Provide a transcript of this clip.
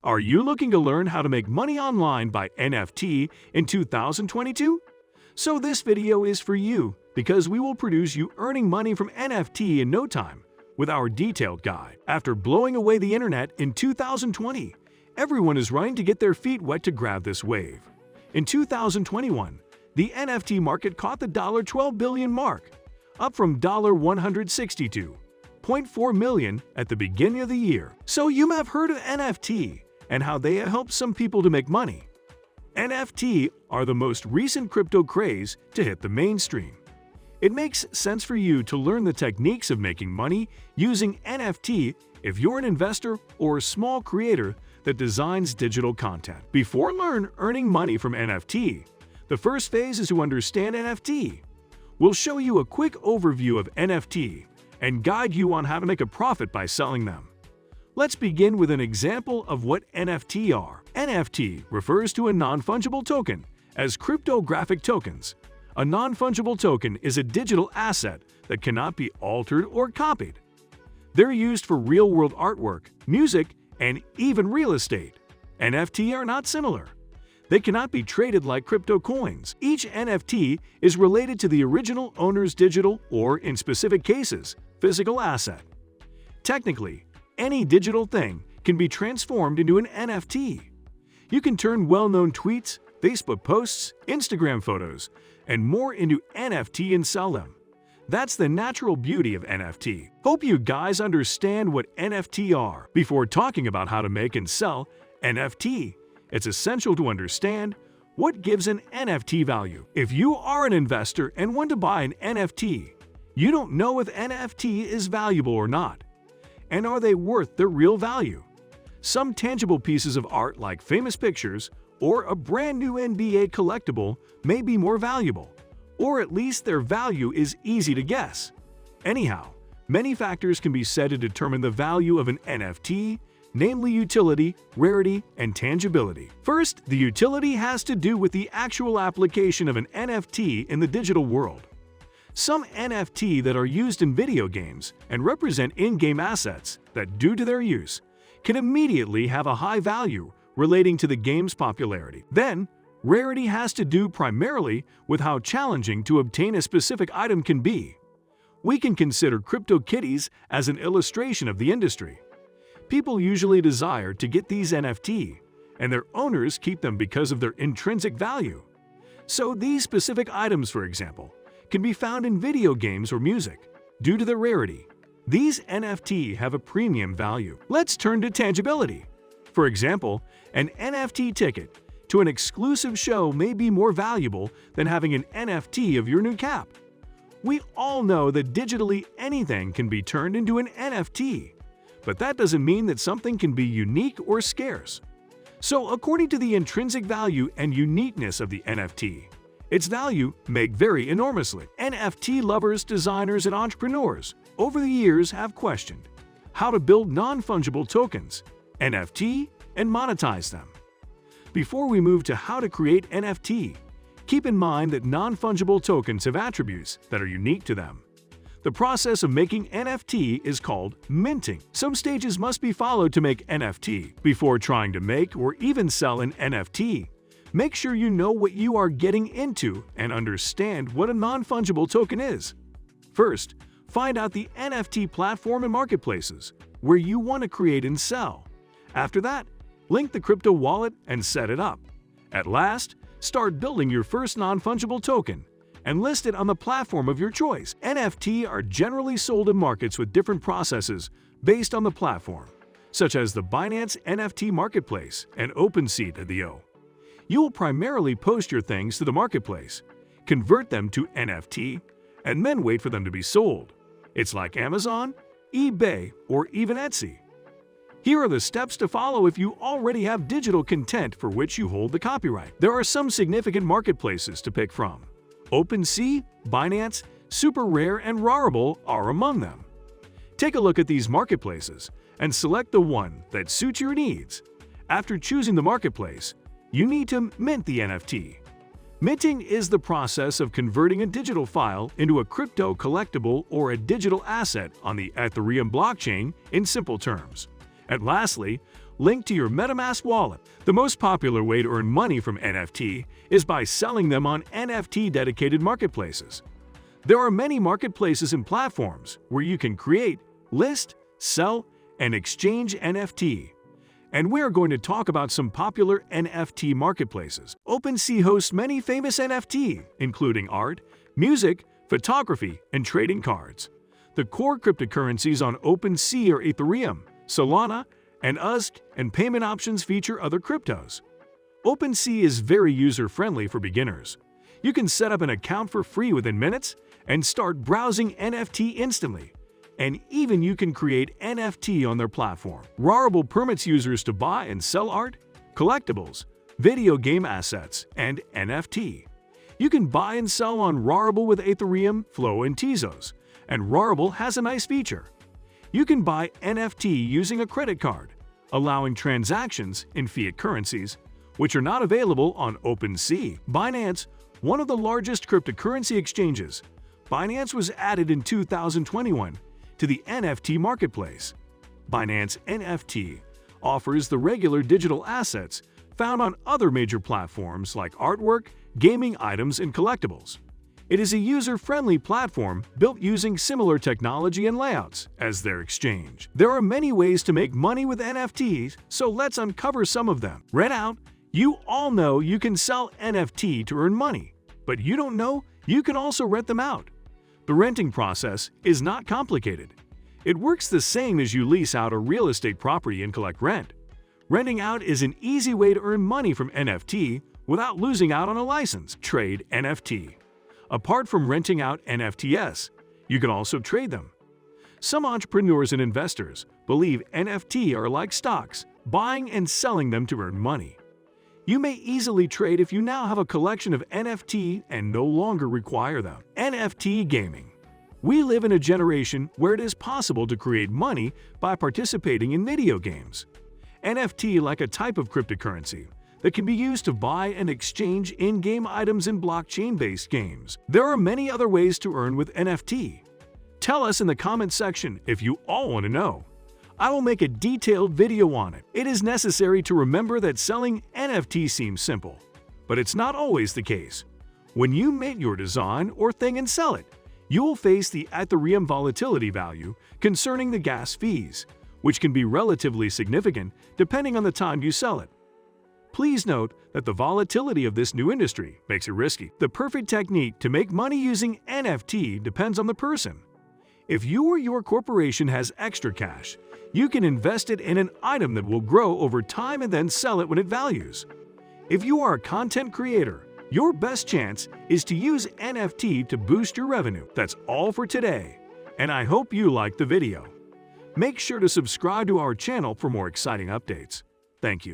Are you looking to learn how to make money online by NFT in 2022? So this video is for you because we will produce you earning money from NFT in no time with our detailed guide. After blowing away the internet in 2020, everyone is running to get their feet wet to grab this wave. In 2021, the NFT market caught the $12 billion mark, up from $162.4 million at the beginning of the year. So you may have heard of NFT and how they help some people to make money. NFT are the most recent crypto craze to hit the mainstream. It makes sense for you to learn the techniques of making money using NFT if you're an investor or a small creator that designs digital content. Before earning money from NFT, the first phase is to understand NFT. We'll show you a quick overview of NFT and guide you on how to make a profit by selling them. Let's begin with an example of what NFT are. NFT refers to a non-fungible token as cryptographic tokens. A non-fungible token is a digital asset that cannot be altered or copied. They're used for real-world artwork, music, and even real estate. NFT are not similar. They cannot be traded like crypto coins. Each NFT is related to the original owner's digital or, in specific cases, physical asset. Technically, any digital thing can be transformed into an NFT. You can turn well-known tweets, Facebook posts, Instagram photos, and more into NFT and sell them. That's the natural beauty of NFT. Hope you guys understand what NFT are. Before talking about how to make and sell NFT, it's essential to understand what gives an NFT value. If you are an investor and want to buy an NFT, you don't know if NFT is valuable or not. And are they worth their real value? Some tangible pieces of art like famous pictures or a brand new NBA collectible may be more valuable, or at least their value is easy to guess. Anyhow, many factors can be said to determine the value of an NFT, namely utility, rarity, and tangibility. First, the utility has to do with the actual application of an NFT in the digital world. Some NFT that are used in video games and represent in-game assets that, due to their use, can immediately have a high value relating to the game's popularity. Then, rarity has to do primarily with how challenging to obtain a specific item can be. We can consider CryptoKitties as an illustration of the industry. People usually desire to get these NFT, and their owners keep them because of their intrinsic value. So these specific items, for example, can be found in video games or music. Due to their rarity, these NFT have a premium value. Let's turn to tangibility. For example, an NFT ticket to an exclusive show may be more valuable than having an NFT of your new cap. We all know that digitally anything can be turned into an NFT, but that doesn't mean that something can be unique or scarce. So according to the intrinsic value and uniqueness of the NFT, its value may vary enormously. NFT lovers, designers, and entrepreneurs over the years have questioned how to build non-fungible tokens, NFT, and monetize them. Before we move to how to create NFT, keep in mind that non-fungible tokens have attributes that are unique to them. The process of making NFT is called minting. Some stages must be followed to make NFT. Before trying to make or even sell an NFT, make sure you know what you are getting into and understand what a non-fungible token is. First, find out the NFT platform and marketplaces where you want to create and sell. After that, link the crypto wallet and set it up. At last, start building your first non-fungible token and list it on the platform of your choice. NFT are generally sold in markets with different processes based on the platform, such as the Binance NFT Marketplace and OpenSea.io. You will primarily post your things to the marketplace, convert them to NFT, and then wait for them to be sold. It's like Amazon, eBay, or even Etsy. Here are the steps to follow if you already have digital content for which you hold the copyright. There are some significant marketplaces to pick from. OpenSea, Binance, SuperRare, and Rarible are among them. Take a look at these marketplaces and select the one that suits your needs. After choosing the marketplace, you need to mint the NFT. Minting is the process of converting a digital file into a crypto collectible or a digital asset on the Ethereum blockchain in simple terms. And lastly, linked to your MetaMask wallet. The most popular way to earn money from NFT is by selling them on NFT-dedicated marketplaces. There are many marketplaces and platforms where you can create, list, sell, and exchange NFT. And we're going to talk about some popular NFT marketplaces. OpenSea hosts many famous NFT, including art, music, photography, and trading cards. The core cryptocurrencies on OpenSea are Ethereum, Solana, and USD, and payment options feature other cryptos. OpenSea is very user-friendly for beginners. You can set up an account for free within minutes and start browsing NFT instantly. And even you can create NFT on their platform. Rarible permits users to buy and sell art, collectibles, video game assets, and NFT. You can buy and sell on Rarible with Ethereum, Flow, and Tezos, and Rarible has a nice feature. You can buy NFT using a credit card, allowing transactions in fiat currencies, which are not available on OpenSea. Binance, one of the largest cryptocurrency exchanges, Binance was added in 2021 to the NFT marketplace. Binance NFT offers the regular digital assets found on other major platforms like artwork, gaming items, and collectibles. It is a user-friendly platform built using similar technology and layouts as their exchange. There are many ways to make money with NFTs, so let's uncover some of them. Rent out. You all know you can sell NFT to earn money, but you don't know you can also rent them out. The renting process is not complicated. It works the same as you lease out a real estate property and collect rent. Renting out is an easy way to earn money from NFT without losing out on a license. Trade NFT. Apart from renting out NFTs, you can also trade them. Some entrepreneurs and investors believe NFT are like stocks, buying and selling them to earn money. You may easily trade if you now have a collection of NFT and no longer require them. NFT gaming. We live in a generation where it is possible to create money by participating in video games. NFT like a type of cryptocurrency that can be used to buy and exchange in-game items in blockchain-based games. There are many other ways to earn with NFT. Tell us in the comment section if you all want to know. I will make a detailed video on it. It is necessary to remember that selling NFT seems simple, but it's not always the case. When you mint your design or thing and sell it, you will face the Ethereum volatility value concerning the gas fees, which can be relatively significant depending on the time you sell it. Please note that the volatility of this new industry makes it risky. The perfect technique to make money using NFT depends on the person. If you or your corporation has extra cash, you can invest it in an item that will grow over time and then sell it when it values. If you are a content creator, your best chance is to use NFT to boost your revenue. That's all for today, and I hope you liked the video. Make sure to subscribe to our channel for more exciting updates. Thank you.